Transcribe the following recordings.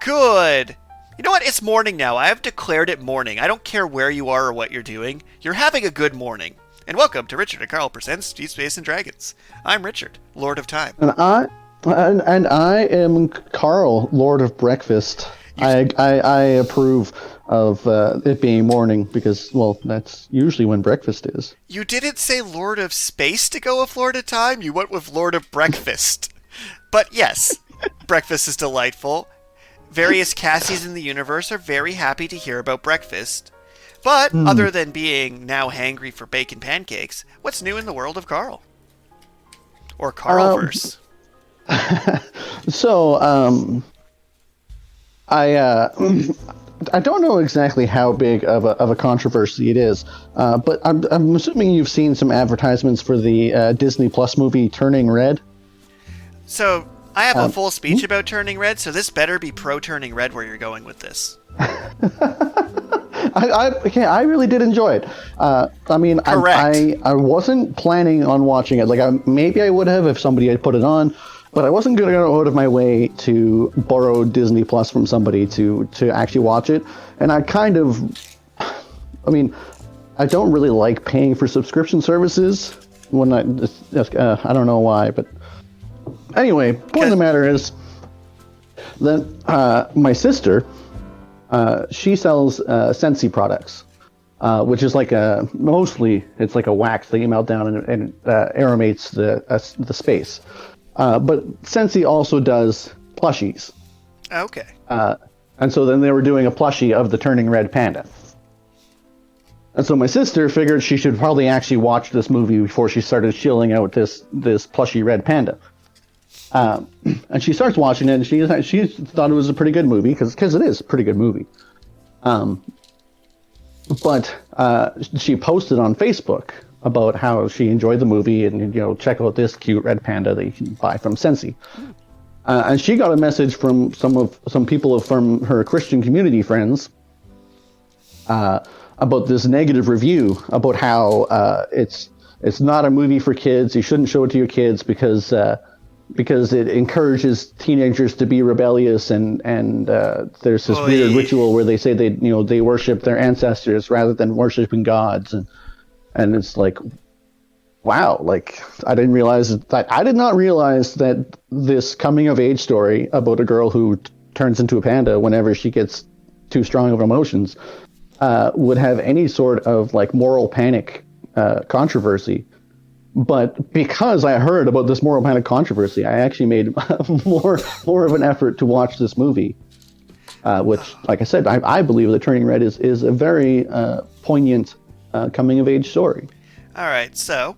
Good. You know what? It's morning now. I have declared it morning. I don't care where you are or what you're doing. You're having a good morning. And welcome to Richard and Karl presents Deep Space and Dragons. I'm Richard, Lord of Time. And I am Karl, Lord of Breakfast. I approve of it being morning because, well, that's usually when breakfast is. You didn't say Lord of Space to go with Lord of Time. You went with Lord of Breakfast. But yes, breakfast is delightful. Various Cassies in the universe are very happy to hear about breakfast. But other than being now hangry for bacon pancakes, what's new in the world of Karl? Or Karlverse? I don't know exactly how big of a controversy it is, but I'm assuming you've seen some advertisements for the Disney Plus movie Turning Red. So, I have a full speech about Turning Red, so this better be pro Turning Red where you're going with this. I really did enjoy it. Correct. I wasn't planning on watching it. Maybe I would have if somebody had put it on, but I wasn't going to go out of my way to borrow Disney Plus from somebody to actually watch it. And I don't really like paying for subscription services when I don't know why, but anyway, point of the matter is that my sister, she sells Scentsy products, which is mostly it's like a wax that you melt down and aromates the space. But Scentsy also does plushies. Okay. And so then they were doing a plushie of the Turning Red panda. And so my sister figured she should probably actually watch this movie before she started shilling out this plushy red panda. And she starts watching it, and she thought it was a pretty good movie, because it is a pretty good movie. But she posted on Facebook about how she enjoyed the movie, and check out this cute red panda that you can buy from Scentsy. And she got a message from some people from her Christian community friends about this negative review about how it's not a movie for kids. You shouldn't show it to your kids because it encourages teenagers to be rebellious, and there's this weird ritual where they say they worship their ancestors rather than worshiping gods, and it's like, wow, I did not realize that this coming of age story about a girl who turns into a panda whenever she gets too strong of emotions would have any sort of moral panic controversy. But because I heard about this moral panic controversy, I actually made more of an effort to watch this movie, which, like I said, I believe that Turning Red is a very poignant coming of age story. All right, so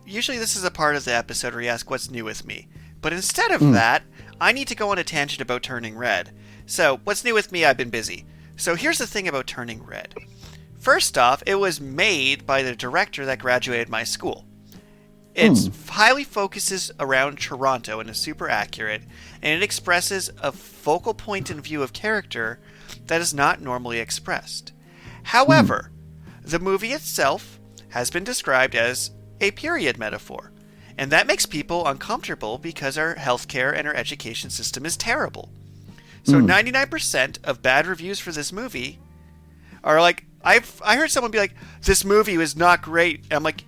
usually this is a part of the episode where you ask what's new with me, but instead of that, I need to go on a tangent about Turning Red. So what's new with me? I've been busy. So here's the thing about Turning Red. First off, it was made by the director that graduated my school. It highly focuses around Toronto and is super accurate, and it expresses a focal point and view of character that is not normally expressed. However, the movie itself has been described as a period metaphor, and that makes people uncomfortable because our healthcare and our education system is terrible. So 99% of bad reviews for this movie are I heard someone be like, this movie was not great. And I'm like,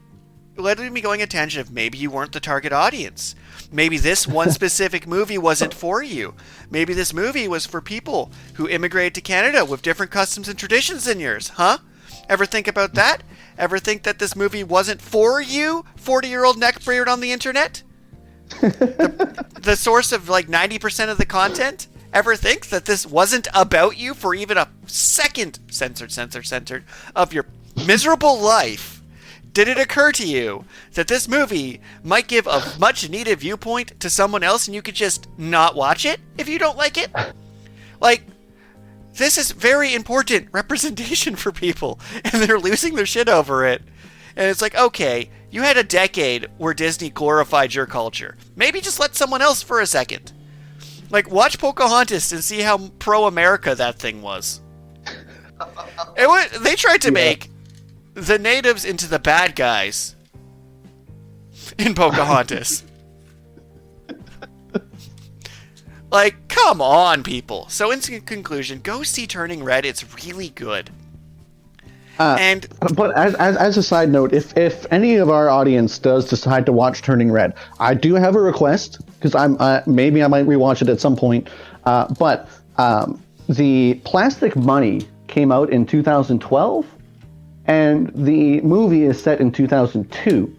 let me going a tangent of maybe you weren't the target audience. Maybe this one specific movie wasn't for you. Maybe this movie was for people who immigrated to Canada with different customs and traditions than yours, huh? Ever think about that? Ever think that this movie wasn't for you, 40-year-old neckbeard on the internet? The source of 90% of the content? Ever think that this wasn't about you for even a second, censored, of your miserable life? Did it occur to you that this movie might give a much-needed viewpoint to someone else and you could just not watch it if you don't like it? This is very important representation for people, and they're losing their shit over it. And it's okay, you had a decade where Disney glorified your culture. Maybe just let someone else for a second. Watch Pocahontas and see how pro-America that thing was. They tried to make the natives into the bad guys in Pocahontas. Come on, people. So in conclusion, go see Turning Red. It's really good. But as a side note, if any of our audience does decide to watch Turning Red, I do have a request because maybe I might rewatch it at some point. But the Plastic Money came out in 2012, and the movie is set in 2002.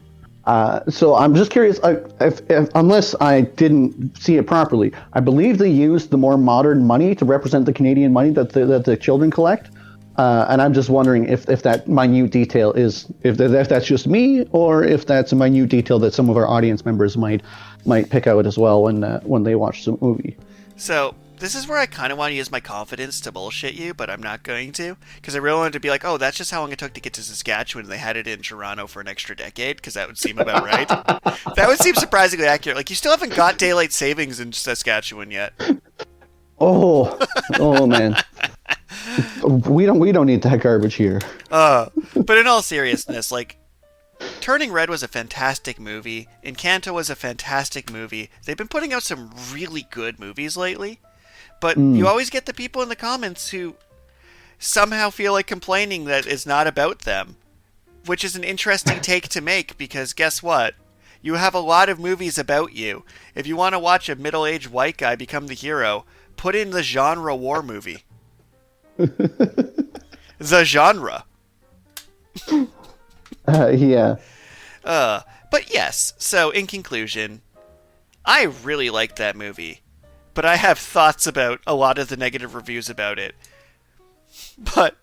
So I'm just curious, if unless I didn't see it properly, I believe they used the more modern money to represent the Canadian money that the children collect. And I'm just wondering if that minute detail is if that's just me, or if that's a minute detail that some of our audience members might pick out as well when they watch the movie. So this is where I kind of want to use my confidence to bullshit you, but I'm not going to, because I really wanted to be like, oh, that's just how long it took to get to Saskatchewan, and they had it in Toronto for an extra decade, because that would seem about right. That would seem surprisingly accurate. Like, you still haven't got daylight savings in Saskatchewan yet. Oh man. We don't need that garbage here. But in all seriousness, like, Turning Red was a fantastic movie. Encanto was a fantastic movie. They've been putting out some really good movies lately. But you always get the people in the comments who somehow feel like complaining that it's not about them. Which is an interesting take to make, because guess what? You have a lot of movies about you. If you want to watch a middle-aged white guy become the hero, put in the genre war movie. The genre. Yeah. But yes, so in conclusion, I really liked that movie, but I have thoughts about a lot of the negative reviews about it. But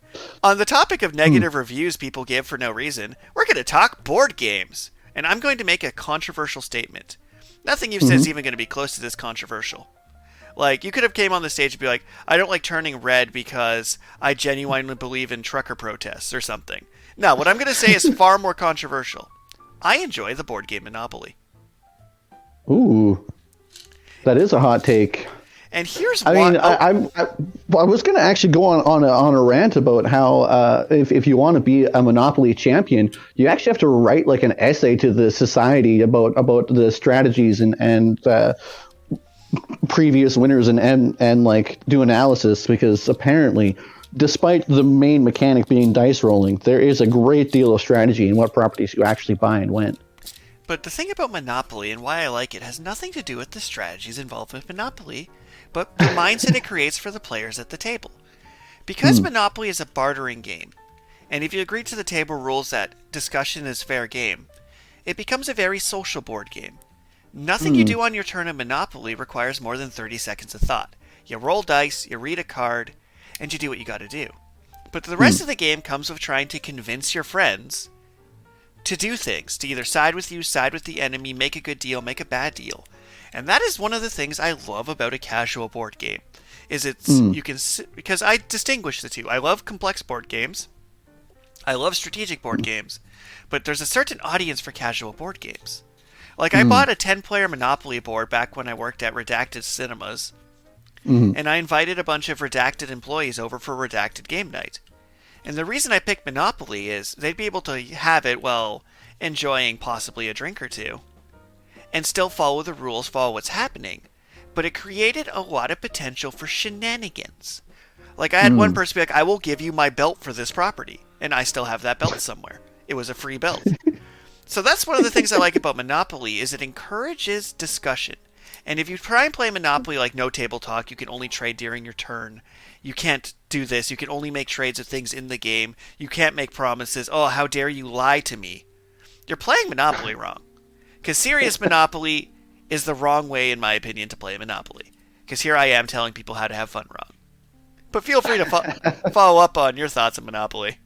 on the topic of negative reviews people give for no reason, we're going to talk board games, and I'm going to make a controversial statement. Nothing you've said is even going to be close to this controversial. Like, you could have came on the stage and be like, I don't like Turning Red because I genuinely believe in trucker protests or something. No, what I'm going to say is far more controversial. I enjoy the board game Monopoly. Ooh, that is a hot take. And here's why. I mean, I was going to actually go on a rant about how if you want to be a Monopoly champion, you actually have to write like an essay to the society about the strategies and previous winners and like do analysis, because apparently, despite the main mechanic being dice rolling, there is a great deal of strategy in what properties you actually buy and when. But the thing about Monopoly and why I like it has nothing to do with the strategies involved with Monopoly, but the mindset it creates for the players at the table. Because Monopoly is a bartering game, and if you agree to the table rules that discussion is fair game, it becomes a very social board game. Nothing you do on your turn in Monopoly requires more than 30 seconds of thought. You roll dice, you read a card, and you do what you gotta do. But the rest of the game comes with trying to convince your friends to do things, to either side with you, side with the enemy, make a good deal, make a bad deal. And that is one of the things I love about a casual board game. You can, because I distinguish the two. I love complex board games. I love strategic board games. But there's a certain audience for casual board games. Like, I bought a 10-player Monopoly board back when I worked at Redacted Cinemas, and I invited a bunch of Redacted employees over for Redacted game night. And the reason I picked Monopoly is they'd be able to have it while enjoying possibly a drink or two, and still follow the rules, follow what's happening. But it created a lot of potential for shenanigans. Like, I had one person be like, I will give you my belt for this property, and I still have that belt somewhere. It was a free belt. So that's one of the things I like about Monopoly, is it encourages discussion. And if you try and play Monopoly like no table talk, you can only trade during your turn. You can't do this. You can only make trades of things in the game. You can't make promises. Oh, how dare you lie to me. You're playing Monopoly wrong. Because serious Monopoly is the wrong way, in my opinion, to play Monopoly. Because here I am telling people how to have fun wrong. But feel free to follow up on your thoughts on Monopoly.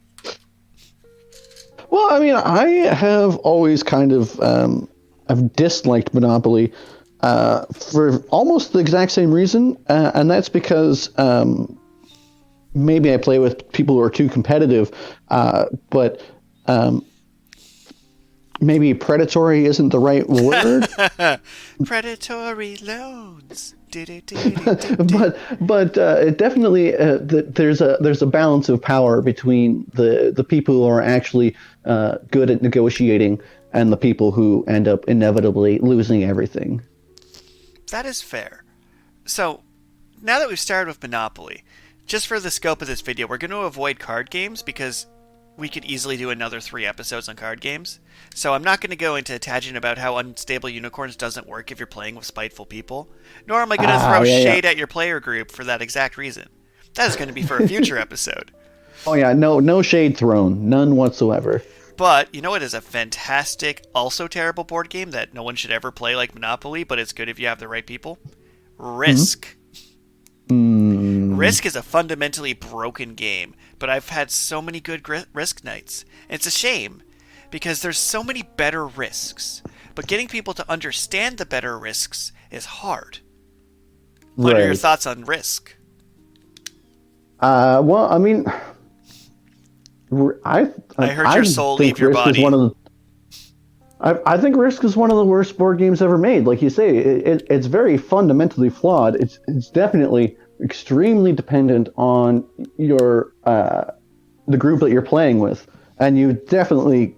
Well, I mean, I have always kind of I've disliked Monopoly for almost the exact same reason, and that's because maybe I play with people who are too competitive, but maybe predatory isn't the right word. Predatory loans. but it definitely there's a balance of power between the people who are actually good at negotiating and the people who end up inevitably losing everything. That is fair. So now that we've started with Monopoly, just for the scope of this video, we're going to avoid card games because we could easily do another 3 episodes on card games. So I'm not going to go into a tangent about how Unstable Unicorns doesn't work if you're playing with spiteful people, nor am I going to throw shade at your player group for that exact reason. That is going to be for a future episode. Oh yeah, no shade thrown, none whatsoever. But you know what is a fantastic, also terrible board game that no one should ever play like Monopoly, but it's good if you have the right people? Risk. Risk is a fundamentally broken game, but I've had so many good Risk nights. And it's a shame, because there's so many better Risks, but getting people to understand the better Risks is hard. What are your thoughts on Risk? Well, I mean, I heard your soul leave your body. I think Risk is one of the worst board games ever made. Like you say, it's very fundamentally flawed. It's definitely extremely dependent on your the group that you're playing with, and you definitely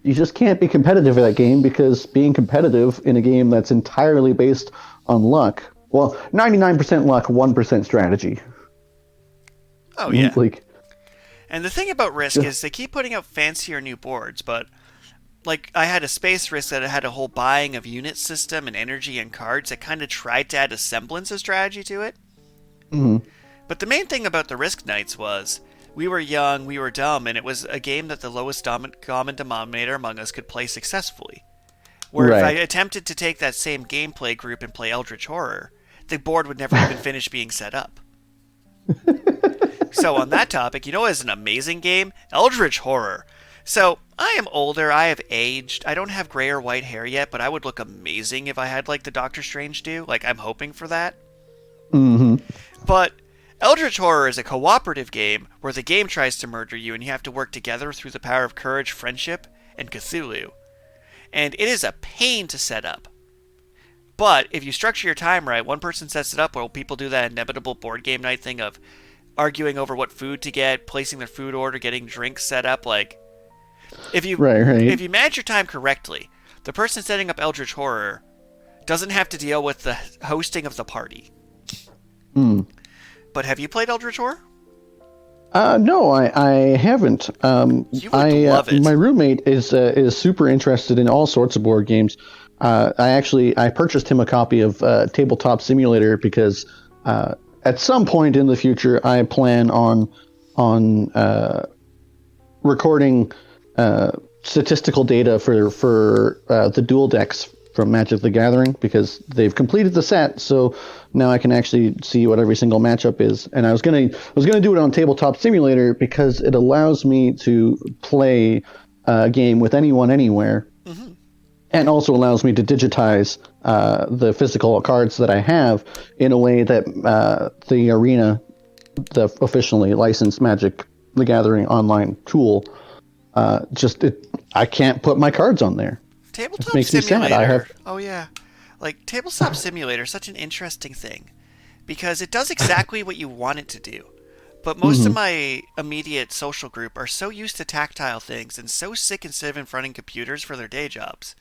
you just can't be competitive in that game, because being competitive in a game that's entirely based on luck, well, 99% luck, 1% strategy. Oh yeah. And the thing about Risk is they keep putting out fancier new boards, but like I had a space Risk that had a whole buying of unit system and energy and cards that kind of tried to add a semblance of strategy to it. Mm-hmm. But the main thing about the Risk Nights was we were young, we were dumb, and it was a game that the lowest common denominator among us could play successfully. Where if I attempted to take that same gameplay group and play Eldritch Horror, the board would never even finish being set up. So on that topic, you know what is an amazing game? Eldritch Horror. So I am older, I have aged, I don't have gray or white hair yet, but I would look amazing if I had like the Doctor Strange do. Like, I'm hoping for that. Mm-hmm. But Eldritch Horror is a cooperative game where the game tries to murder you and you have to work together through the power of courage, friendship, and Cthulhu. And it is a pain to set up. But if you structure your time right, one person sets it up where people do that inevitable board game night thing of arguing over what food to get, placing their food order, getting drinks set up. Like, if you if you manage your time correctly, the person setting up Eldritch Horror doesn't have to deal with the hosting of the party. But have you played Eldritch Horror? No, I haven't. You would love it. My roommate is super interested in all sorts of board games. I purchased him a copy of Tabletop Simulator because at some point in the future I plan on recording statistical data for the dual decks from Magic the Gathering, because they've completed the set, so now I can actually see what every single matchup is. And I was gonna do it on Tabletop Simulator because it allows me to play a game with anyone anywhere, and also allows me to digitize the physical cards that I have in a way that the Arena, the officially licensed Magic the Gathering online tool, I can't put my cards on there. Tabletop makes Simulator. Me sad. Oh yeah, like Tabletop Simulator is such an interesting thing because it does exactly what you want it to do. But most of my immediate social group are so used to tactile things and so sick and sick of running computers for their day jobs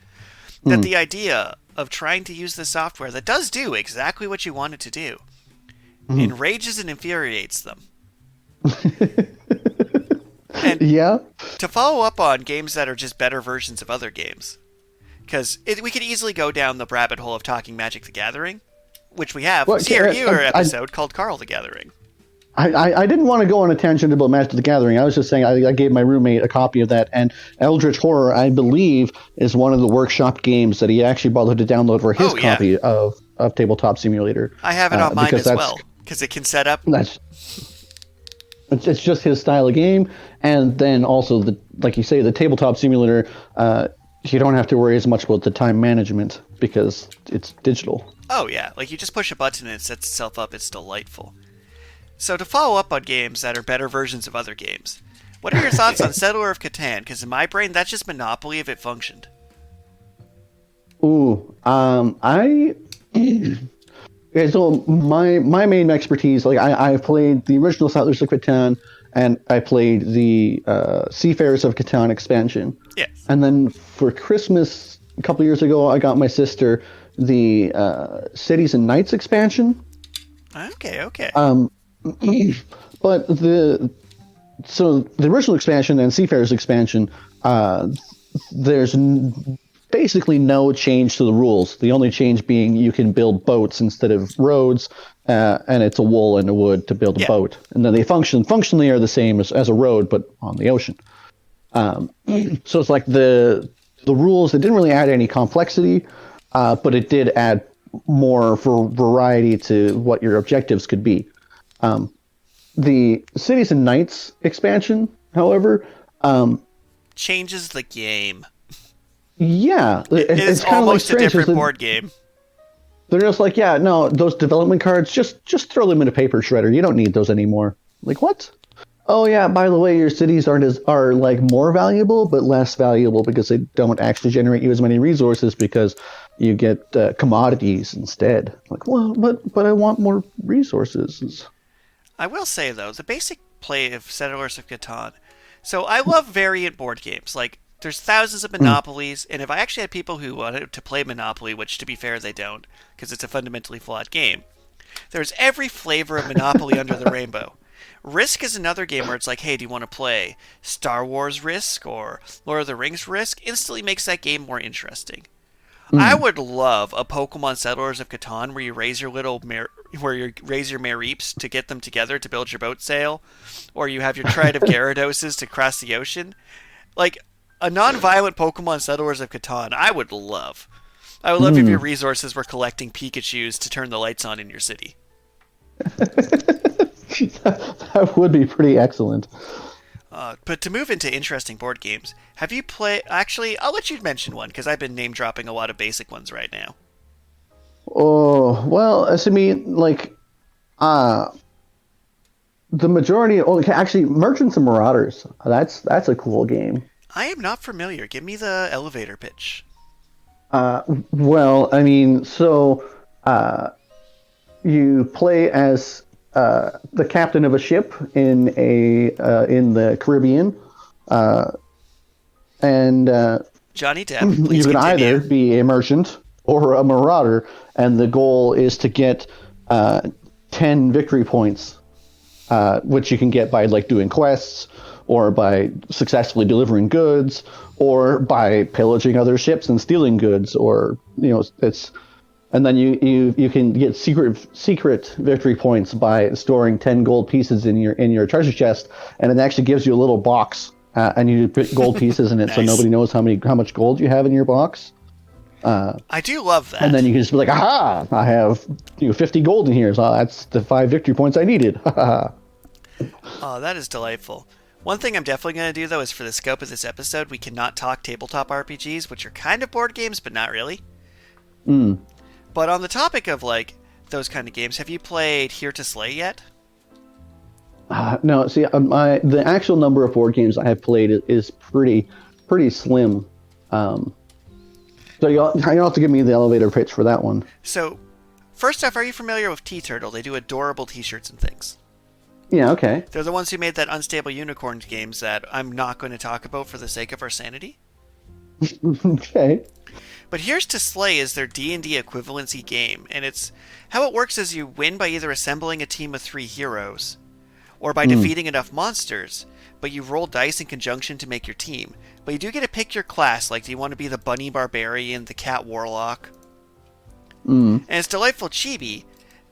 that the idea of trying to use the software that does do exactly what you want it to do enrages and infuriates them. And to follow up on games that are just better versions of other games, because we could easily go down the rabbit hole of talking Magic the Gathering, which we have. Well, here, episode called Karl the Gathering. I didn't want to go on a tangent about Magic the Gathering. I was just saying I gave my roommate a copy of that, and Eldritch Horror, I believe, is one of the workshop games that he actually bothered to download for his copy of Tabletop Simulator. I have it on mine as well, because it can set up. It's just his style of game, and then also, like you say, the Tabletop Simulator, you don't have to worry as much about the time management because it's digital. Oh yeah, like you just push a button and it sets itself up. It's delightful. So to follow up on games that are better versions of other games, what are your thoughts on Settler of Catan? Because in my brain, that's just Monopoly if it functioned. Ooh, so my main expertise, like I've played the original Settlers of Catan, and I played the Seafarers of Catan expansion. Yes. And then for Christmas a couple years ago, I got my sister the Cities and Knights expansion. Okay. But the original expansion and Seafarer's expansion, there's basically no change to the rules. The only change being you can build boats instead of roads, and it's a wool and a wood to build a boat. And then they functionally are the same as a road, but on the ocean. So it's like the rules, it didn't really add any complexity, but it did add more variety to what your objectives could be. The Cities and Knights expansion, however, changes the game. Yeah, it's kind almost of like a different board game. They're just like, yeah, no, those development cards, just throw them in a paper shredder. You don't need those anymore. Like, what? Oh yeah, by the way, your cities are like more valuable, but less valuable because they don't actually generate you as many resources because you get commodities instead. Like, well, but I want more resources. I will say though, the basic play of Settlers of Catan. So I love variant board games. Like, there's thousands of Monopolies, and if I actually had people who wanted to play Monopoly, which to be fair they don't, because it's a fundamentally flawed game, there's every flavor of Monopoly under the rainbow. Risk is another game where it's like, hey, do you want to play Star Wars Risk or Lord of the Rings Risk? Instantly makes that game more interesting. I would love a Pokemon Settlers of Catan where you raise your Mareeps to get them together to build your boat sail, or you have your Triad of Gyarados to cross the ocean. Like, a non-violent Pokemon Settlers of Catan, I would love. I would love if your resources were collecting Pikachus to turn the lights on in your city. That would be pretty excellent. But to move into interesting board games, have you played... Actually, I'll let you mention one, because I've been name-dropping a lot of basic ones right now. Oh, well, I mean, like, the majority... Oh, actually, Merchants and Marauders. That's a cool game. I am not familiar. Give me the elevator pitch. Well, I mean, so you play as the captain of a ship in the Caribbean, and Johnny Depp. You can either be a merchant or a marauder, and the goal is to get 10 victory points, which you can get by like doing quests, or by successfully delivering goods, or by pillaging other ships and stealing goods, or it's. And then you can get secret victory points by storing 10 gold pieces in your treasure chest, and it actually gives you a little box, and you put gold pieces in it. Nice. So nobody knows how much gold you have in your box. I do love that. And then you can just be like, aha, I have 50 gold in here, so that's the 5 victory points I needed. Oh, that is delightful. One thing I'm definitely going to do, though, is for the scope of this episode, we cannot talk tabletop RPGs, which are kind of board games, but not really. But on the topic of, like, those kind of games, have you played Here to Slay yet? No, see, the actual number of board games I have played is pretty slim. So you'll have to give me the elevator pitch for that one. So, first off, are you familiar with T-Turtle? They do adorable t-shirts and things. Yeah, okay. They're the ones who made that Unstable Unicorn games that I'm not going to talk about for the sake of our sanity. Okay. But Here's to Slay is their D&D equivalency game, and it's how it works is you win by either assembling a team of 3 heroes, or by defeating enough monsters, but you roll dice in conjunction to make your team. But you do get to pick your class, like do you want to be the bunny barbarian, the cat warlock? And it's delightful chibi,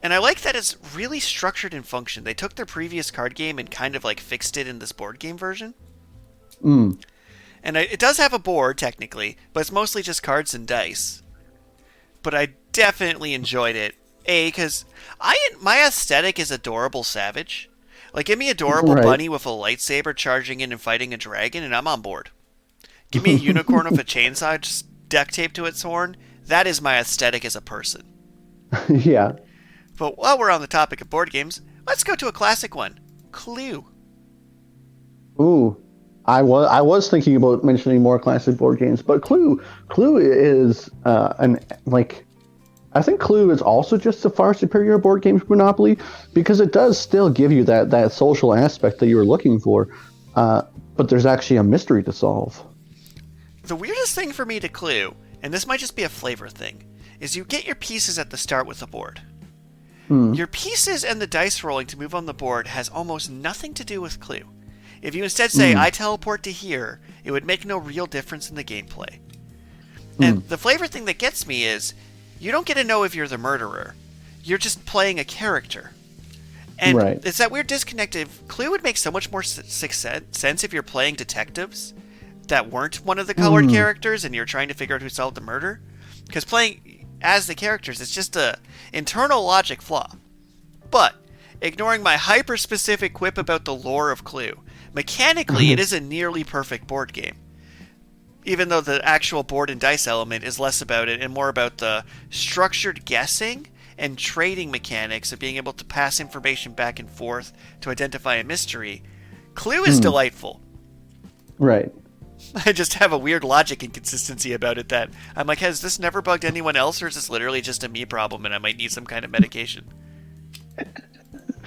and I like that it's really structured in function. They took their previous card game and kind of like fixed it in this board game version. And it does have a board, technically, but it's mostly just cards and dice. But I definitely enjoyed it. Because my aesthetic is adorable savage. Like, give me adorable bunny with a lightsaber charging in and fighting a dragon, and I'm on board. Give me a unicorn with a chainsaw just duct taped to its horn. That is my aesthetic as a person. Yeah. But while we're on the topic of board games, let's go to a classic one. Clue. Ooh. I was thinking about mentioning more classic board games, but Clue is I think Clue is also just a far superior board game to Monopoly, because it does still give you that social aspect that you were looking for, but there's actually a mystery to solve. The weirdest thing for me to Clue, and this might just be a flavor thing, is you get your pieces at the start with the board. Your pieces and the dice rolling to move on the board has almost nothing to do with Clue. If you instead say, I teleport to here, it would make no real difference in the gameplay. And the flavor thing that gets me is, you don't get to know if you're the murderer. You're just playing a character. And it's that weird disconnect. Clue would make so much more sense if you're playing detectives that weren't one of the colored characters and you're trying to figure out who solved the murder. Because playing as the characters, it's just a internal logic flaw. But, ignoring my hyper-specific quip about the lore of Clue, mechanically it is a nearly perfect board game. Even though the actual board and dice element is less about it and more about the structured guessing and trading mechanics of being able to pass information back and forth to identify a mystery, Clue is delightful. Right. I just have a weird logic inconsistency about it that I'm like, has this never bugged anyone else, or is this literally just a me problem and I might need some kind of medication?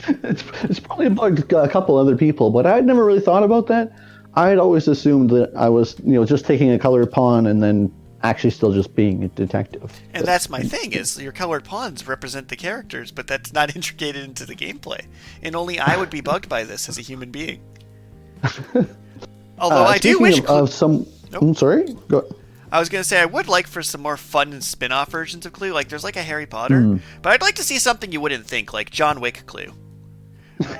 It's probably bugged a couple other people, but I'd never really thought about that. I'd always assumed that I was, just taking a colored pawn and then actually still just being a detective. And that's my thing, is your colored pawns represent the characters, but that's not integrated into the gameplay. And only I would be bugged by this as a human being. Although I do wish... I'm sorry? Go. I was going to say, I would like for some more fun and spin-off versions of Clue. Like, there's like a Harry Potter. But I'd like to see something you wouldn't think, like John Wick Clue.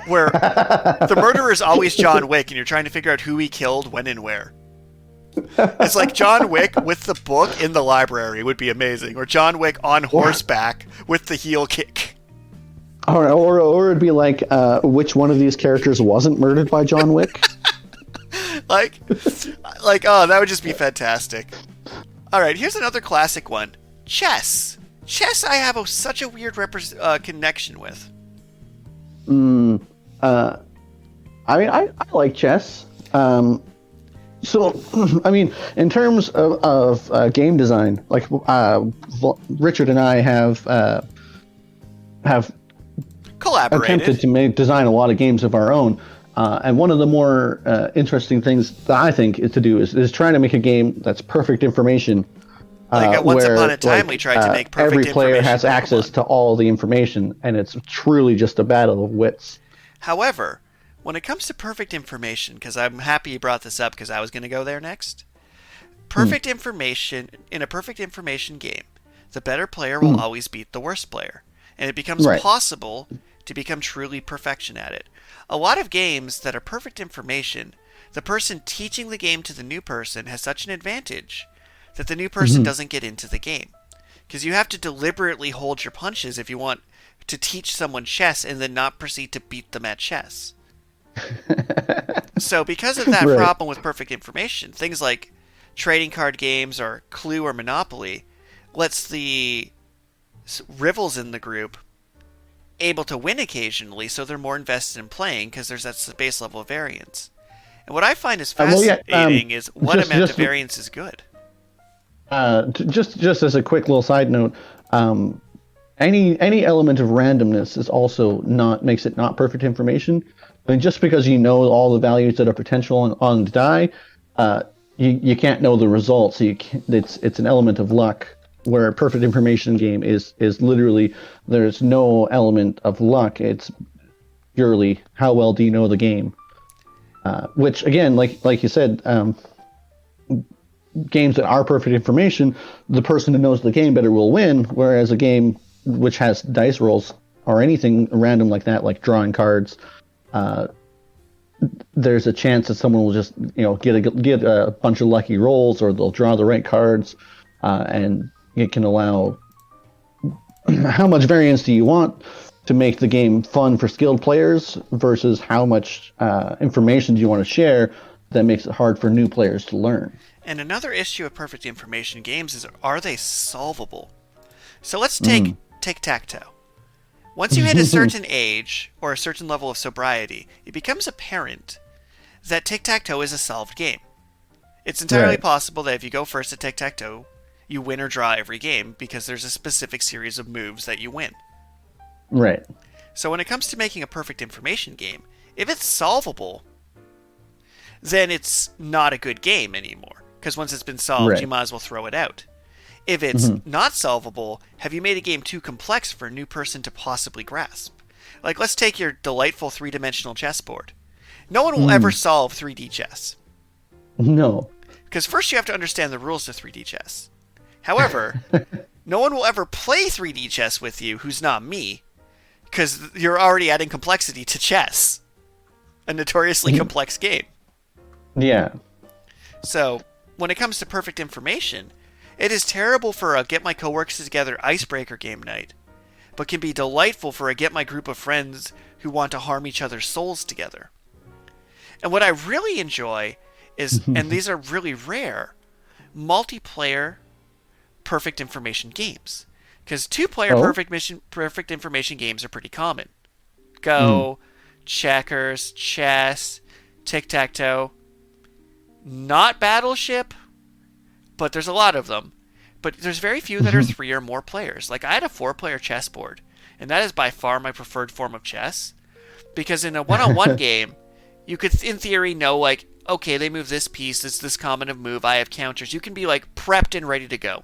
Where the murderer is always John Wick, and you're trying to figure out who he killed, when, and where. It's like John Wick with the book in the library would be amazing. Or John Wick on horseback with the heel kick. Or it'd be like, which one of these characters wasn't murdered by John Wick? like, oh, that would just be fantastic. All right, here's another classic one. Chess. Chess I have such a weird connection with. I like chess. So, I mean, in terms of game design, like Richard and I have collaborated, attempted to design a lot of games of our own. And one of the more interesting things that I think is to do is trying to make a game that's perfect information. Like at Once Upon a Time, we tried to make perfect information. Every player has access to all the information, and it's truly just a battle of wits. However, when it comes to perfect information, because I'm happy you brought this up because I was going to go there next. Perfect information, in a perfect information game, the better player will always beat the worst player. And it becomes possible to become truly perfection at it. A lot of games that are perfect information, the person teaching the game to the new person has such an advantage that the new person doesn't get into the game. Because you have to deliberately hold your punches if you want to teach someone chess and then not proceed to beat them at chess. So because of that problem with perfect information, things like trading card games or Clue or Monopoly lets the rivals in the group able to win occasionally, so they're more invested in playing because there's that base level of variance. And what I find is fascinating is what amount of variance is good. Just as a quick little side note, any element of randomness is also makes it not perfect information. I mean, just because you know all the values that are potential on the die, you can't know the results. So it's an element of luck. Where a perfect information game is literally there's no element of luck. It's purely how well do you know the game. Which again, like you said, games that are perfect information, the person who knows the game better will win. Whereas a game which has dice rolls or anything random like that, like drawing cards, there's a chance that someone will just get a bunch of lucky rolls, or they'll draw the right cards, and it can allow how much variance do you want to make the game fun for skilled players versus how much information do you want to share that makes it hard for new players to learn. And another issue of perfect information games is, are they solvable? So let's take tic-tac-toe. Once you hit a certain age or a certain level of sobriety, it becomes apparent that tic-tac-toe is a solved game. It's entirely possible that if you go first at tic-tac-toe, you win or draw every game because there's a specific series of moves that you win. Right. So when it comes to making a perfect information game, if it's solvable, then it's not a good game anymore. Because once it's been solved, you might as well throw it out. If it's not solvable, have you made a game too complex for a new person to possibly grasp? Like, let's take your delightful three-dimensional chessboard. No one will ever solve 3D chess. No. Because first you have to understand the rules of 3D chess. However, no one will ever play 3D chess with you who's not me, because you're already adding complexity to chess. A notoriously complex game. Yeah. So, when it comes to perfect information, it is terrible for a get my coworkers together icebreaker game night, but can be delightful for a get my group of friends who want to harm each other's souls together. And what I really enjoy is, and these are really rare, multiplayer perfect information games. Because two-player perfect information games are pretty common. Go, checkers, chess, tic-tac-toe. Not Battleship, but there's a lot of them. But there's very few that are 3 or more players. Like, I had a 4-player chessboard, and that is by far my preferred form of chess. Because in a one-on-one game, you could, in theory, know, like, okay, they move this piece, it's this combinative move, I have counters. You can be, like, prepped and ready to go.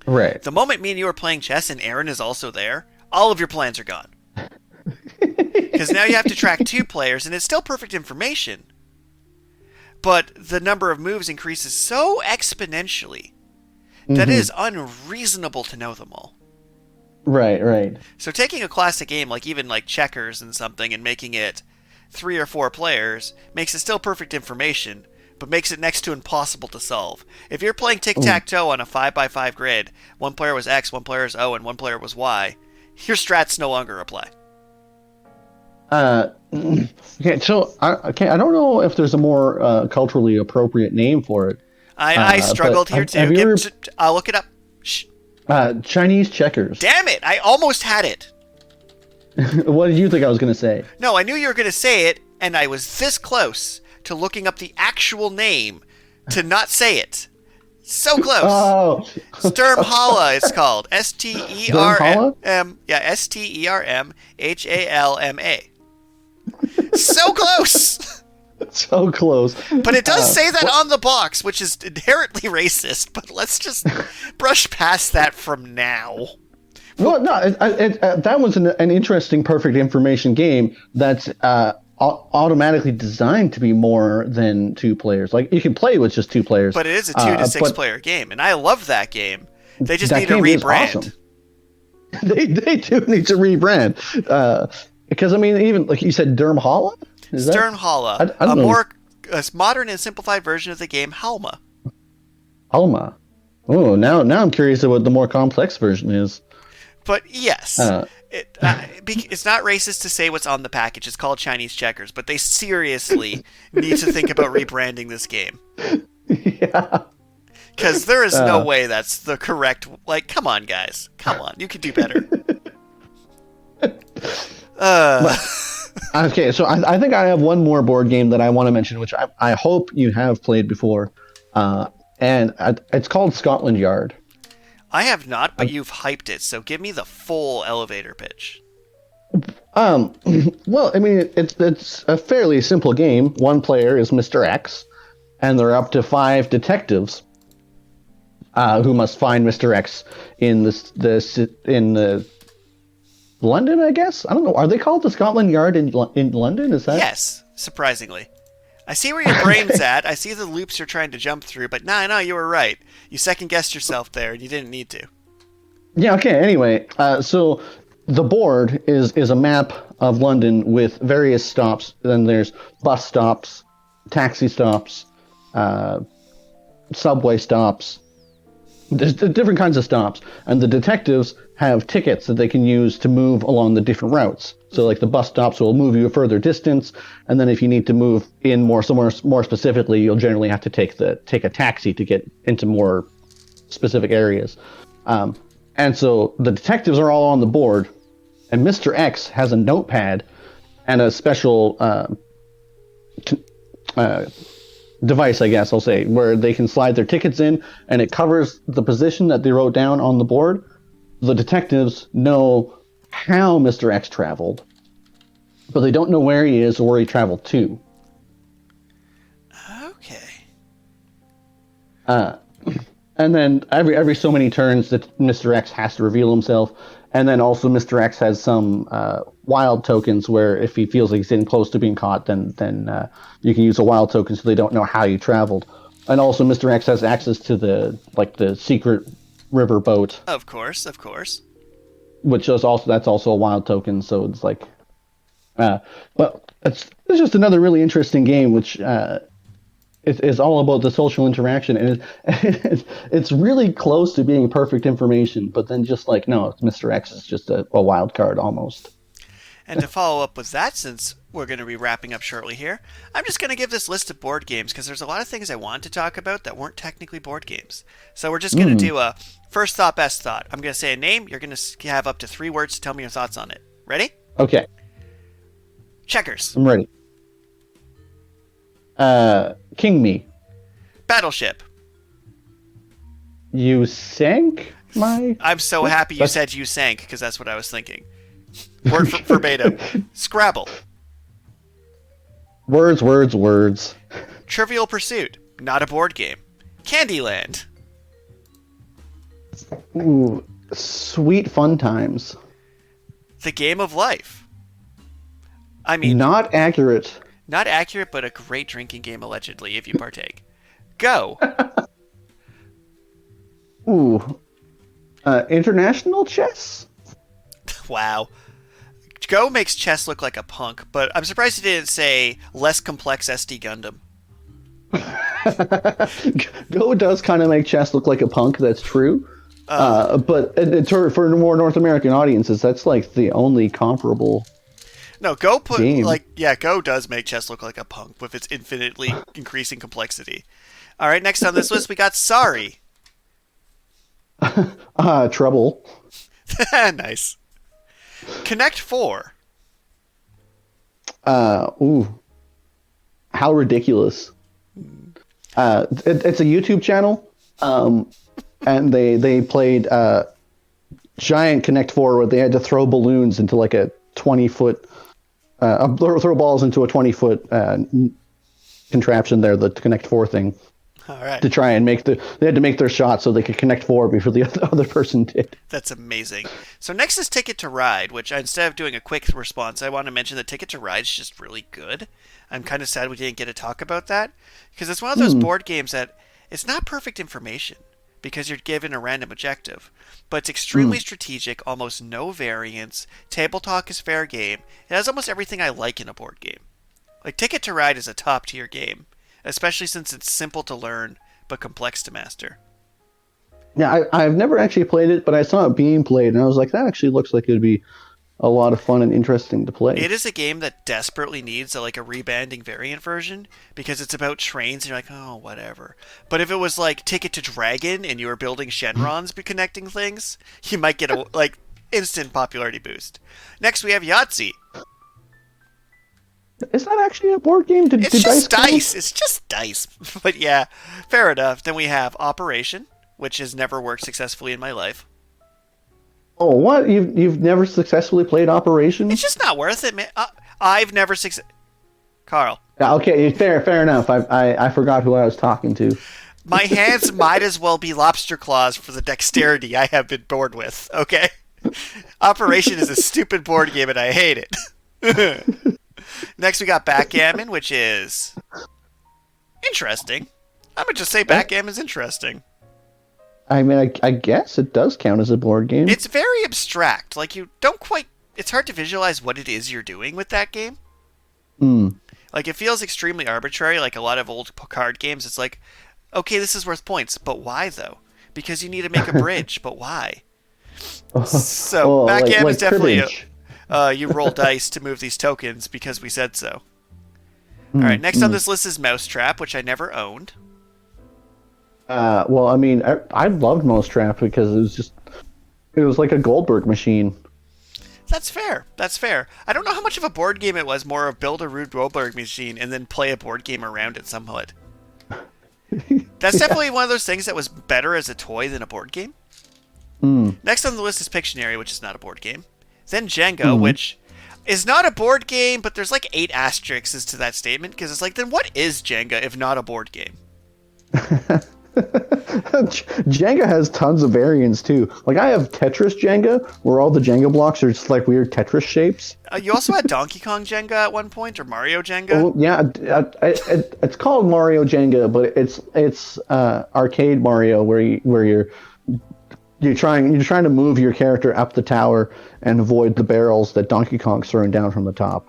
Right. The moment me and you are playing chess and Aaron is also there, all of your plans are gone. Because now you have to track 2 players, and it's still perfect information. But the number of moves increases so exponentially that it is unreasonable to know them all. Right. So taking a classic game, like even like checkers and something, and making it 3 or 4 players, makes it still perfect information, but makes it next to impossible to solve. If you're playing tic-tac-toe on a 5x5 grid, one player was X, one player was O, and one player was Y, your strats no longer apply. Okay, so I don't know if there's a more culturally appropriate name for it. I struggled here too. I'll look it up. Shh. Chinese checkers. Damn it! I almost had it. What did you think I was going to say? No, I knew you were going to say it, and I was this close to looking up the actual name to not say it. So close. Oh. Sturmhala it's called. S-T-E-R-M. Yeah, S-T-E-R-M-H-A-L-M-A. So close. So close. But it does say that on the box, which is inherently racist, but let's just brush past that from now. Well, no, that was an interesting perfect information game that's automatically designed to be more than 2 players. Like, you can play with just 2 players. But it is a 2 to 6 player game, and I love that game. They just need to rebrand. Awesome. They do need to rebrand. Because, I mean, even, like you said, Sturmhala? Sturmhala. A more modern and simplified version of the game, Halma. Halma. Oh, now I'm curious about what the more complex version is. But yes, it's not racist to say what's on the package. It's called Chinese checkers, but they seriously need to think about rebranding this game. Yeah. Because there is no way that's the correct... Like, come on, guys. Come on. You can do better. Okay, so I think I have one more board game that I want to mention, which I hope you have played before. And it's called Scotland Yard. I have not, but you've hyped it, so give me the full elevator pitch. Well, I mean, it's a fairly simple game. One player is Mr. X, and there are up to 5 detectives who must find Mr. X in the London, I guess? I don't know. Are they called the Scotland Yard in London? Is that? Yes, surprisingly. I see where your brain's at. I see the loops you're trying to jump through, but no, you were right. You second-guessed yourself there, and you didn't need to. Yeah, okay, anyway. So the board is a map of London with various stops. Then there's bus stops, taxi stops, subway stops. There's different kinds of stops. And the detectives have tickets that they can use to move along the different routes. So, like, the bus stops will move you a further distance, and then if you need to move in somewhere more specifically, you'll generally have to take a taxi to get into more specific areas. And so the detectives are all on the board, and Mr. X has a notepad and a special device, I guess I'll say, where they can slide their tickets in, and it covers the position that they wrote down on the board. The detectives know how Mr. X traveled, but they don't know where he is or where he traveled to. Okay. And then every so many turns that Mr. X has to reveal himself. And then also Mr. X has some wild tokens where if he feels like he's getting close to being caught, then you can use a wild token so they don't know how you traveled. And also Mr. X has access to the secret river boat. Of course, of course. Which is that's also a wild token, so it's like but it's just another really interesting game which it's all about the social interaction, and it's really close to being perfect information, but then just like, no, Mr. X is just a wild card almost. And to follow up with that, since we're going to be wrapping up shortly here, I'm just going to give this list of board games because there's a lot of things I wanted to talk about that weren't technically board games. So we're just going to do a first thought, best thought. I'm going to say a name. You're going to have up to 3 words to tell me your thoughts on it. Ready? Okay. Checkers. I'm ready. King Me. Battleship. You sank my... I'm so happy you said you sank, because that's what I was thinking. Word verbatim. Scrabble. Words. Trivial Pursuit. Not a board game. Candyland. Ooh, Sweet Fun Times. The Game of Life. I mean... Not accurate. Not accurate, but a great drinking game, allegedly, if you partake. Go. Ooh. International chess? Wow. Go makes chess look like a punk, but I'm surprised he didn't say less complex SD Gundam. Go does kind of make chess look like a punk, that's true. But for more North American audiences, that's like the only comparable... No, Go put game. Go does make chess look like a punk with its infinitely increasing complexity. All right, next on this list we got Sorry. Trouble. Nice. Connect 4. Ooh. How ridiculous. It's a YouTube channel, and they played giant Connect 4 where they had to throw balloons into like a 20-foot throw balls into a 20-foot contraption there, the Connect 4 thing. All right. To try and they had to make their shot so they could Connect 4 before the other person did. That's amazing. So next is Ticket to Ride, which instead of doing a quick response, I want to mention that Ticket to Ride is just really good. I'm kind of sad we didn't get to talk about that because it's one of those board games that it's not perfect information because you're given a random objective, but it's extremely strategic, almost no variance. Table talk is fair game. It has almost everything I like in a board game. Like Ticket to Ride is a top tier game, especially since it's simple to learn but complex to master. Yeah, I've never actually played it, but I saw it being played, and I was like, that actually looks like it would be a lot of fun and interesting to play. It is a game that desperately needs a rebanding variant version because it's about trains and you're like, oh, whatever. But if it was like Ticket to Dragon and you were building Shenrons connecting things, you might get a instant popularity boost. Next we have Yahtzee. Is that actually a board game? It's just dice. It's just dice. But yeah, fair enough. Then we have Operation, which has never worked successfully in my life. Oh, what? You've never successfully played Operation? It's just not worth it, man. I've never Karl. Okay, fair enough. I forgot who I was talking to. My hands might as well be lobster claws for the dexterity I have been bored with, okay? Operation is a stupid board game and I hate it. Next we got Backgammon, which is interesting. I'm going to just say Backgammon's interesting. I mean, I guess it does count as a board game. It's very abstract. You don't quite... It's hard to visualize what it is you're doing with that game. It feels extremely arbitrary, like a lot of old card games. It's like, okay, this is worth points, but why, though? Because you need to make a bridge, but why? So, Backgammon's definitely... you roll dice to move these tokens because we said so. All right, next on this list is Mousetrap, which I never owned. Well, I mean, I loved Mousetrap because it was like a Goldberg machine. That's fair. I don't know how much of a board game it was, more of build a rude Goldberg machine and then play a board game around it somewhat. That's definitely one of those things that was better as a toy than a board game. Next on the list is Pictionary, which is not a board game. Then Jenga, which is not a board game, but there's 8 asterisks to that statement because it's then what is Jenga if not a board game? Jenga has tons of variants too. Like I have Tetris Jenga, where all the Jenga blocks are just like weird Tetris shapes. You also had Donkey Kong Jenga at one point, or Mario Jenga? Oh yeah, it's called Mario Jenga, but it's arcade Mario where you're trying to move your character up the tower and avoid the barrels that Donkey Kong's throwing down from the top.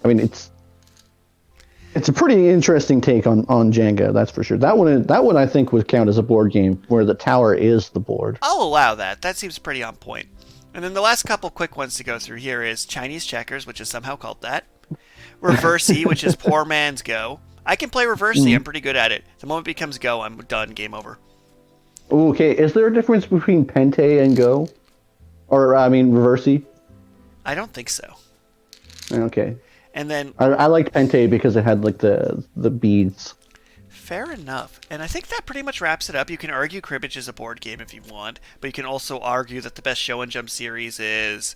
I mean, it's a pretty interesting take on Jenga, that's for sure. That one I think would count as a board game where the tower is the board. I'll allow that. That seems pretty on point. And then the last couple quick ones to go through here is Chinese checkers, which is somehow called that. Reversey, which is poor man's Go. I can play Reversey. I'm pretty good at it. The moment it becomes Go, I'm done. Game over. Okay, is there a difference between Pente and Go? Or, I mean, Reversey? I don't think so. Okay. And then... I liked Pente because it had, like, the beads. Fair enough. And I think that pretty much wraps it up. You can argue cribbage is a board game if you want, but you can also argue that the best show and jump series is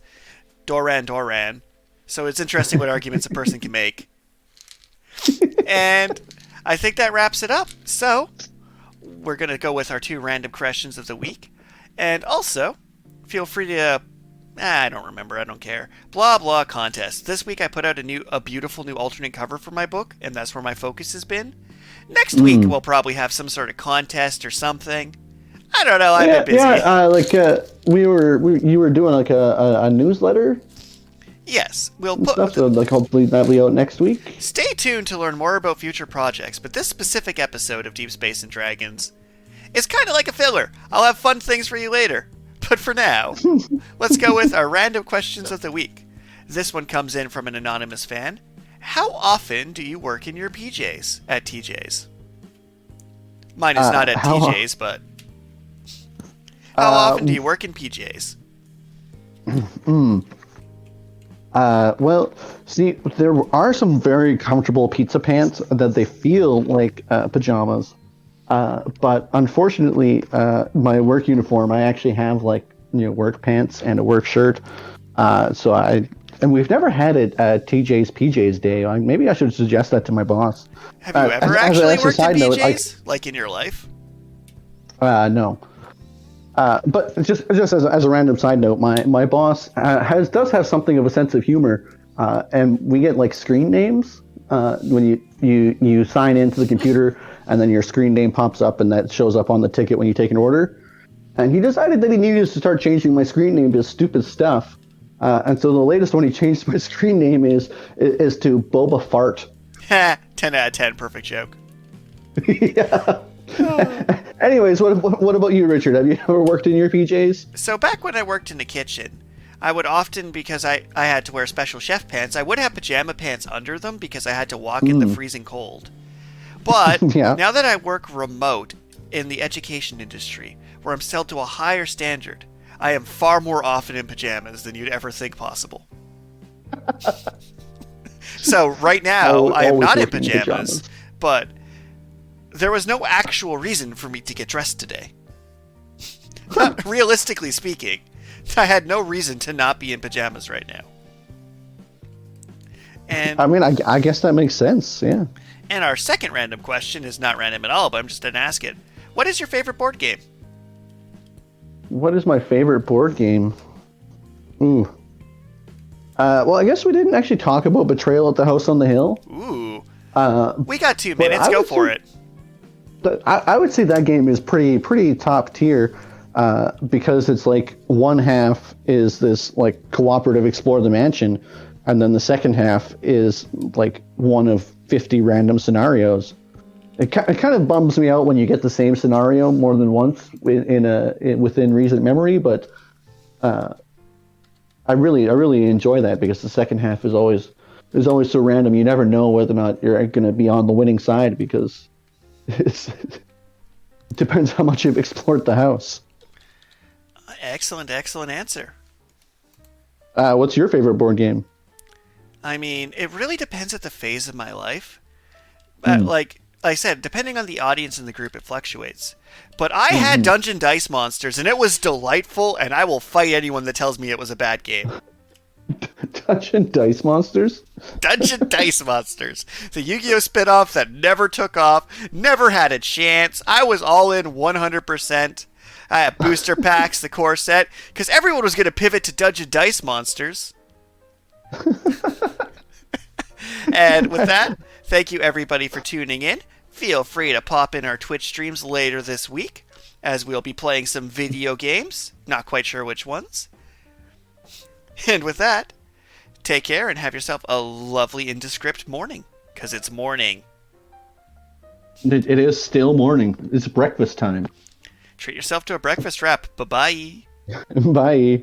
Doran. So it's interesting what arguments a person can make. And I think that wraps it up. So we're going to go with our 2 random questions of the week. And also, feel free to... I don't remember. I don't care. Blah, blah, contest. This week I put out a beautiful new alternate cover for my book, and that's where my focus has been. Next week we'll probably have some sort of contest or something. I don't know. I've been busy. Yeah, you were doing like a newsletter. Yes, we'll put stuff. So like hopefully that'll be out next week. Stay tuned to learn more about future projects. But this specific episode of Deep Space and Dragons is kind of like a filler. I'll have fun things for you later. But for now, let's go with our random questions of the week. This one comes in from an anonymous fan. How often do you work in your PJs at TJ's? Mine is not at TJ's, but... How often do you work in PJs? Well, see, there are some very comfortable pizza pants that they feel like pajamas. But unfortunately, my work uniform, I actually have like, work pants and a work shirt. And we've never had it at TJ's PJ's Day. Maybe I should suggest that to my boss. Have you ever actually worked in PJ's? Like in your life? No. But just as a random side note, my boss does have something of a sense of humor, and we get like screen names when you sign into the computer, and then your screen name pops up, and that shows up on the ticket when you take an order. And he decided that he needed to start changing my screen name to stupid stuff. And so the latest one he changed my screen name is to Boba Fart. 10 out of 10, perfect joke. Yeah. Anyways, what about you, Richard? Have you ever worked in your PJs? So back when I worked in the kitchen, I would often, because I had to wear special chef pants, I would have pajama pants under them because I had to walk in the freezing cold. But now that I work remote in the education industry, where I'm held to a higher standard, I am far more often in pajamas than you'd ever think possible. So right now, I am not in pajamas, but there was no actual reason for me to get dressed today. Realistically speaking, I had no reason to not be in pajamas right now. And I mean, I guess that makes sense, yeah. And our second random question is not random at all, but I'm just going to ask it. What is your favorite board game? What is my favorite board game? Ooh. Well, I guess we didn't actually talk about Betrayal at the House on the Hill. Ooh. We got 2 minutes. Go for it. I would say that game is pretty top tier because it's like one half is this like cooperative explore the mansion, and then the second half is like one of 50 random scenarios. It kind of bums me out when you get the same scenario more than once within recent memory, but I really enjoy that because the second half is always so random. You never know whether or not you're going to be on the winning side because it depends how much you've explored the house. Excellent answer. What's your favorite board game? I mean, it really depends at the phase of my life. Like I said, depending on the audience in the group, it fluctuates. But I had Dungeon Dice Monsters, and it was delightful, and I will fight anyone that tells me it was a bad game. Dungeon Dice Monsters? Dungeon Dice Monsters. The Yu-Gi-Oh! Spinoff that never took off, never had a chance. I was all in 100%. I had booster packs, the core set, because everyone was going to pivot to Dungeon Dice Monsters. And with that, thank you everybody for tuning in. Feel free to pop in our Twitch streams later this week, as we'll be playing some video games. Not quite sure which ones. And with that, take care and have yourself a lovely indescript morning, because it's morning. It is still morning. It's breakfast time. Treat yourself to a breakfast wrap. Bye-bye. Bye.